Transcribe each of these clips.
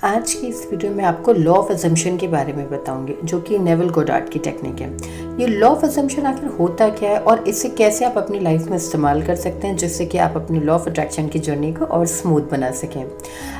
आज की इस वीडियो में आपको लॉ ऑफ अजम्पशन के बारे में बताऊंगी, जो कि नेविल गोडार्ड की टेक्निक है। ये लॉ ऑफ अजम्पशन आखिर होता क्या है और इसे कैसे आप अपनी लाइफ में इस्तेमाल कर सकते हैं, जिससे कि आप अपनी लॉ ऑफ अट्रैक्शन की जर्नी को और स्मूथ बना सकें।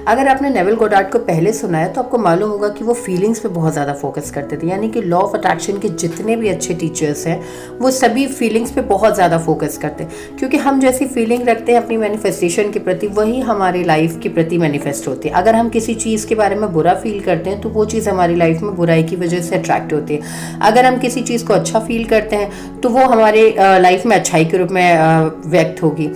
अगर आपने नेविल गोडार्ड को पहले सुना है तो आपको मालूम होगा कि वो फीलिंग्स पे बहुत ज़्यादा फोकस करते थे। यानी कि लॉ ऑफ अट्रैक्शन के जितने भी अच्छे टीचर्स हैं वो सभी फीलिंग्स पे बहुत ज़्यादा फोकस करते हैं, क्योंकि हम जैसी फीलिंग रखते हैं अपनी मैनिफेस्टेशन के प्रति, वही हमारी लाइफ के प्रति मैनिफेस्ट होती है। अगर हम किसी चीज़ के बारे में बुरा फील करते हैं तो वो चीज़ हमारी लाइफ में बुराई की वजह से अट्रैक्ट होती है। अगर हम किसी चीज़ को अच्छा फील करते हैं तो वो हमारे लाइफ में अच्छाई के रूप में व्यक्त होगी।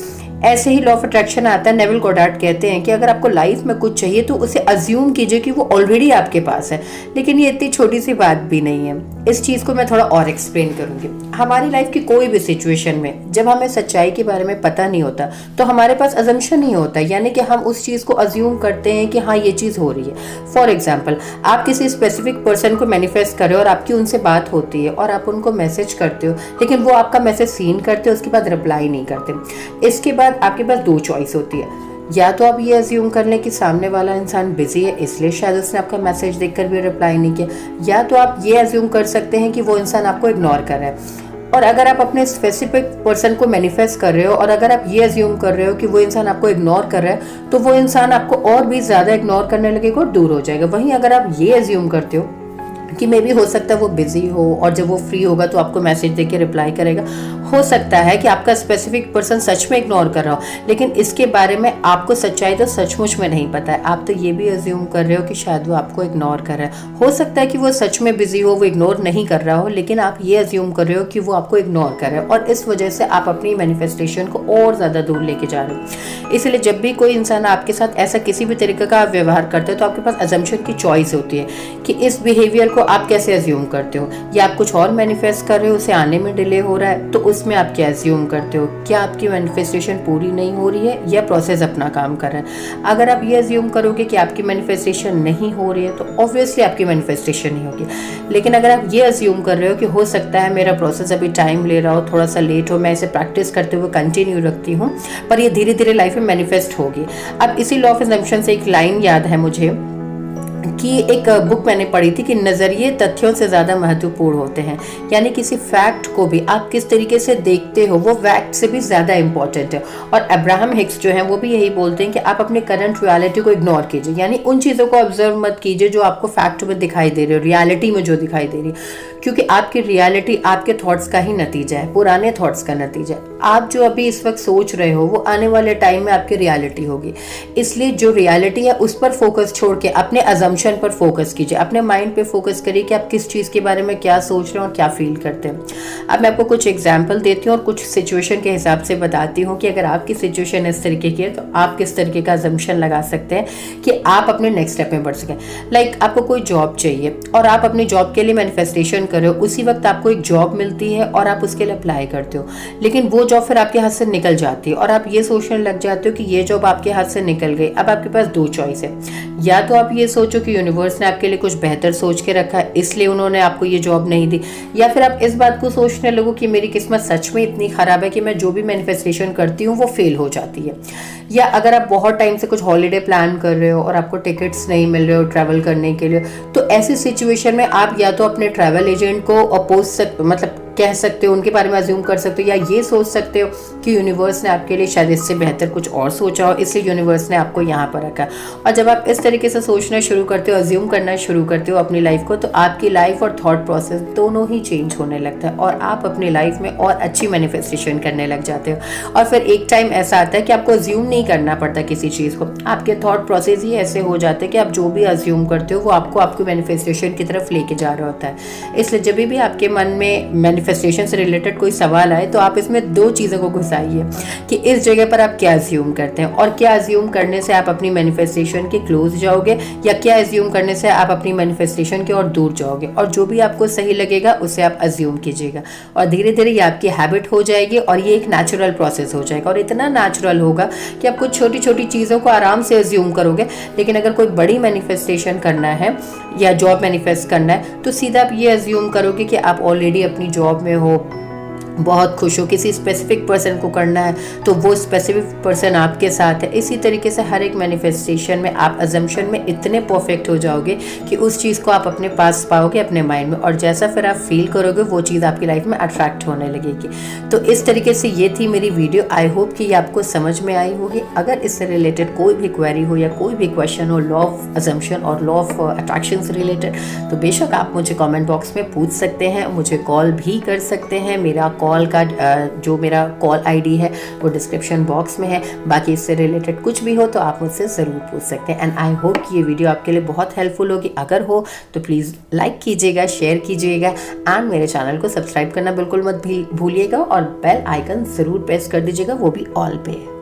ऐसे ही लॉ ऑफ अट्रैक्शन आता है। नेविल गोडार्ड कहते हैं कि अगर आपको लाइफ में कुछ चाहिए तो उसे अज्यूम कीजिए कि वो ऑलरेडी आपके पास है। लेकिन ये इतनी छोटी सी बात भी नहीं है। इस चीज़ को मैं थोड़ा और एक्सप्लेन करूंगी। हमारी लाइफ की कोई भी सिचुएशन में जब हमें सच्चाई के बारे में पता नहीं होता तो हमारे पास अजम्पशन ही होता है, यानी कि हम उस चीज़ को अज्यूम करते हैं कि हाँ ये चीज़ हो रही है। फॉर एग्जाम्पल, आप किसी स्पेसिफिक पर्सन को मैनिफेस्ट कर रहे हो और आपकी उनसे बात होती है और आप उनको मैसेज करते हो, लेकिन वो आपका मैसेज सीन करते हो, उसके बाद रिप्लाई नहीं करते। इसके बाद आपके पास दो चॉइस होती है। या तो आप ये अज्यूम कर लें कि सामने वाला इंसान बिजी है इसलिए शायद उसने आपका मैसेज देखकर भी रिप्लाई नहीं किया, या तो आप ये अज्यूम कर सकते हैं कि वो इंसान आपको इग्नोर कर रहा है। और अगर आप अपने स्पेसिफिक पर्सन को मैनिफेस्ट कर रहे हो और अगर आप ये अज्यूम कर रहे हो कि वो इंसान आपको इग्नोर कर रहा है तो वो इंसान आपको और भी ज़्यादा इग्नोर करने लगेगा और दूर हो जाएगा। वहीं अगर आप ये अज्यूम करते हो कि मे बी हो सकता है वो बिजी हो और जब वो फ्री होगा तो आपको मैसेज देके रिप्लाई करेगा, हो सकता है कि आपका स्पेसिफिक पर्सन सच में इग्नोर कर रहा हो, लेकिन इसके बारे में आपको सच्चाई तो सचमुच में नहीं पता है। आप तो ये भी अज्यूम कर रहे हो कि शायद वो आपको इग्नोर कर रहा है। हो सकता है कि वो सच में बिजी हो, वो इग्नोर नहीं कर रहा हो, लेकिन आप ये अज्यूम कर रहे हो कि वो आपको इग्नोर कर रहा है और इस वजह से आप अपनी मैनिफेस्टेशन को और ज़्यादा दूर लेके जा रहे हो। इसलिए जब भी कोई इंसान आपके साथ ऐसा किसी भी तरीके का व्यवहार करते हो तो आपके पास अजम्पशन की चॉइस होती है कि इस बिहेवियर को आप कैसे अज्यूम करते हो। या आप कुछ और मैनिफेस्ट कर रहे हो, उसे आने में डिले हो रहा है, तो उसमें आप क्या अज्यूम करते हो, क्या आपकी मैनिफेस्टेशन पूरी नहीं हो रही है या प्रोसेस अपना काम कर रहा है। अगर आप ये अज्यूम करोगे कि आपकी मैनिफेस्टेशन नहीं हो रही है तो ऑब्वियसली आपकी मैनिफेस्टेशन नहीं होगी। लेकिन अगर आप ये अज्यूम कर रहे हो कि हो सकता है मेरा प्रोसेस अभी टाइम ले रहा हो, थोड़ा सा लेट हो, मैं इसे प्रैक्टिस करते हुए कंटिन्यू रखती हूँ, पर ये धीरे धीरे लाइफ में मैनिफेस्ट होगी। अब इसी लॉ ऑफ अजम्पशन से एक लाइन याद है मुझे कि एक बुक मैंने पढ़ी थी कि नज़रिए तथ्यों से ज़्यादा महत्वपूर्ण होते हैं। यानी किसी फैक्ट को भी आप किस तरीके से देखते हो वो फैक्ट से भी ज़्यादा इंपॉर्टेंट है। और अब्राहम हिक्स जो हैं वो भी यही बोलते हैं कि आप अपने करंट रियलिटी को इग्नोर कीजिए, यानी उन चीज़ों को ऑब्जर्व मत कीजिए जो आपको फैक्ट में दिखाई दे रही हो, रियलिटी में जो दिखाई दे रही है, क्योंकि आपकी रियलिटी आपके थॉट्स का ही नतीजा है, पुराने थॉट्स का नतीजा है। आप जो अभी इस वक्त सोच रहे हो वो आने वाले टाइम में आपकी रियलिटी होगी। इसलिए जो रियलिटी है उस पर फोकस छोड़ के अपने अजम्पशन पर फोकस कीजिए, अपने माइंड पे फोकस करिए कि आप किस चीज़ के बारे में क्या सोच रहे हो और क्या फील करते हैं। अब मैं आपको कुछ एग्जाम्पल देती हूँ और कुछ सिचुएशन के हिसाब से बताती हूँ कि अगर आपकी सिचुएशन इस तरीके की है तो आप किस तरीके का अजम्पशन लगा सकते हैं कि आप अपने नेक्स्ट स्टेप में बढ़ सकें। लाइक आपको कोई जॉब चाहिए और आप अपनी जॉब के लिए मैनिफेस्टेशन कर रहे हो, उसी वक्त आपको एक जॉब मिलती है और आप उसके लिए अप्लाई करते हो, लेकिन वो जॉब फिर आपके हाथ से निकल जाती है और आप ये सोचने लग जाते हो कि ये जॉब आपके हाथ से निकल गई। अब आपके पास दो चॉइस है, या तो आप ये सोचो कि यूनिवर्स ने आपके लिए कुछ बेहतर सोच के रखा है इसलिए उन्होंने आपको ये जॉब नहीं दी, या फिर आप इस बात को सोचने लगो कि मेरी किस्मत सच में इतनी खराब है कि मैं जो भी मैनिफेस्टेशन करती हूँ वो फेल हो जाती है। या अगर आप बहुत टाइम से कुछ हॉलीडे प्लान कर रहे हो और आपको टिकट्स नहीं मिल रहे हो ट्रैवल करने के लिए, तो ऐसी सिचुएशन में आप या तो अपने ट्रैवल एजेंट को अपोज मतलब कह सकते हो, उनके बारे में अज्यूम कर सकते हो, या ये सोच सकते हो कि यूनिवर्स ने आपके लिए शायद इससे बेहतर कुछ और सोचा हो इसलिए यूनिवर्स ने आपको यहाँ पर रखा। और जब आप इस तरीके से सोचना शुरू करते हो, अज्यूम करना शुरू करते हो अपनी लाइफ को, तो आपकी लाइफ और थॉट प्रोसेस दोनों ही चेंज होने लगता है और आप अपनी लाइफ में और अच्छी मैनिफेस्टेशन करने लग जाते हो। और फिर एक टाइम ऐसा आता है कि आपको अज्यूम नहीं करना पड़ता किसी चीज़ को, आपके थॉट प्रोसेस ही ऐसे हो जाते हैं कि आप जो भी अज्यूम करते हो वो आपको आपकी मैनिफेस्टेशन की तरफ लेके जा रहा होता है। इसलिए जब भी आपके मन में मैनिफेस्टेशन से रिलेटेड कोई सवाल आए तो आप इसमें दो चीज़ों को घुसाइए कि इस जगह पर आप क्या अज्यूम करते हैं और क्या अज्यूम करने से आप अपनी मैनिफेस्टेशन के क्लोज जाओगे या क्या अज्यूम करने से आप अपनी मैनिफेस्टेशन के और दूर जाओगे। और जो भी आपको सही लगेगा उसे आप अज्यूम कीजिएगा और धीरे धीरे ये आपकी हैबिट हो जाएगी और ये एक नेचुरल प्रोसेस हो जाएगा और इतना नेचुरल होगा कि आप कुछ छोटी छोटी चीज़ों को आराम से अज्यूम करोगे। लेकिन अगर कोई बड़ी मैनिफेस्टेशन करना है या जॉब मैनिफेस्ट करना है तो सीधा आप ये अज्यूम करोगे कि आप ऑलरेडी अपनी जॉब में हो, बहुत खुश हो, किसी स्पेसिफिक पर्सन को करना है तो वो स्पेसिफिक पर्सन आपके साथ है। इसी तरीके से हर एक मैनिफेस्टेशन में आप अजम्पशन में इतने परफेक्ट हो जाओगे कि उस चीज़ को आप अपने पास पाओगे अपने माइंड में, और जैसा फिर आप फील करोगे वो चीज़ आपकी लाइफ में अट्रैक्ट होने लगेगी। तो इस तरीके से ये थी मेरी वीडियो। आई होप कि ये आपको समझ में आई होगी। अगर इससे रिलेटेड कोई भी क्वेरी हो या कोई भी क्वेश्चन हो लॉ ऑफ अजम्पशन और लॉ ऑफ अट्रैक्शन से रिलेटेड, तो बेशक आप मुझे कमेंट बॉक्स में पूछ सकते हैं, मुझे कॉल भी कर सकते हैं। मेरा कॉल का जो मेरा कॉल आईडी है वो डिस्क्रिप्शन बॉक्स में है। बाकी इससे रिलेटेड कुछ भी हो तो आप मुझसे ज़रूर पूछ सकते हैं। एंड आई होप कि ये वीडियो आपके लिए बहुत हेल्पफुल होगी। अगर हो तो प्लीज़ लाइक कीजिएगा, शेयर कीजिएगा एंड मेरे चैनल को सब्सक्राइब करना बिल्कुल मत भूलिएगा, और बेल आइकन ज़रूर प्रेस कर दीजिएगा, वो भी ऑल पे।